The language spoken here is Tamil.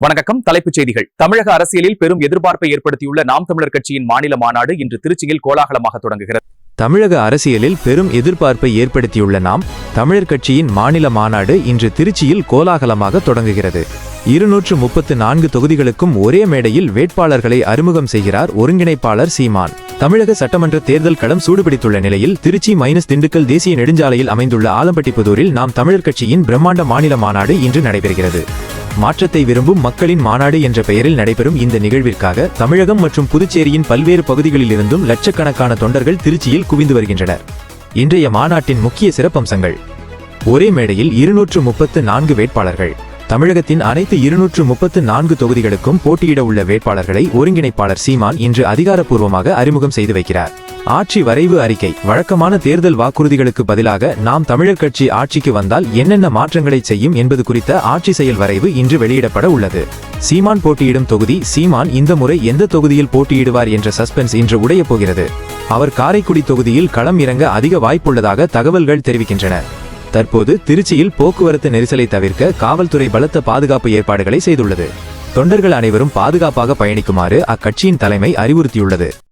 வணக்கம். தலைப்புச் செய்திகள். தமிழக அரசியலில் பெரும் எதிர்பார்ப்பை ஏற்படுத்தியுள்ள நாம் தமிழர் கட்சியின் மாநில மாநாடு இன்று திருச்சியில் கோலாகலமாக தொடங்குகிறது. தமிழக அரசியலில் பெரும் எதிர்பார்ப்பை ஏற்படுத்தியுள்ள நாம் தமிழர் கட்சியின் மாநில மாநாடு இன்று திருச்சியில் கோலாகலமாக தொடங்குகிறது. 234 தொகுதிகளுக்கும் ஒரே மேடையில் வேட்பாளர்களை அறிமுகம் செய்கிறார் ஒருங்கிணைப்பாளர் சீமான். தமிழக சட்டமன்ற தேர்தல் களம் சூடுபிடித்துள்ள நிலையில் திருச்சி திண்டுக்கல் தேசிய நெடுஞ்சாலையில் அமைந்துள்ள ஆலம்பட்டிப்புதூரில் நாம் தமிழர் கட்சியின் பிரம்மாண்ட மாநில மாநாடு இன்று நடைபெறுகிறது. மாற்றத்தை விரும்பும் மக்களின் மாநாடு என்ற பெயரில் நடைபெறும் இந்த நிகழ்விற்காக தமிழகம் மற்றும் புதுச்சேரியின் பல்வேறு பகுதிகளிலிருந்தும் லட்சக்கணக்கான தொண்டர்கள் திருச்சியில் குவிந்து வருகின்றனர். இன்றைய மாநாட்டின் முக்கிய சிறப்பம்சங்கள்: ஒரே மேடையில் 234 வேட்பாளர்கள். தமிழகத்தின் அனைத்து 234 தொகுதிகளுக்கும் போட்டியிட உள்ள வேட்பாளர்களை ஒருங்கிணைப்பாளர் சீமான் இன்று அதிகாரப்பூர்வமாக அறிமுகம் செய்து வைக்கிறார். ஆட்சி வரைவு அறிக்கை: வழக்கமான தேர்தல் வாக்குறுதிகளுக்கு பதிலாக நாம் தமிழர் கட்சி ஆட்சிக்கு வந்தால் என்னென்ன மாற்றங்களை செய்யும் என்பது குறித்த ஆட்சி செயல் வரைவு இன்று வெளியிடப்பட உள்ளது. சீமான் போட்டியிடும் தொகுதி: சீமான் இந்த முறை எந்த தொகுதியில் போட்டியிடுவார் என்ற சஸ்பென்ஸ் இன்று உடைய போகிறது. அவர் காரைக்குடி தொகுதியில் களம் இறங்க அதிக வாய்ப்புள்ளதாக தகவல்கள் தெரிவிக்கின்றன. தற்போது திருச்சியில் போக்குவரத்து நெரிசலை தவிர்க்க காவல்துறை பலத்த பாதுகாப்பு ஏற்பாடுகளை செய்துள்ளது. தொண்டர்கள் அனைவரும் பாதுகாப்பாக பயணிக்குமாறு அக்கட்சியின் தலைமை அறிவுறுத்தியுள்ளது.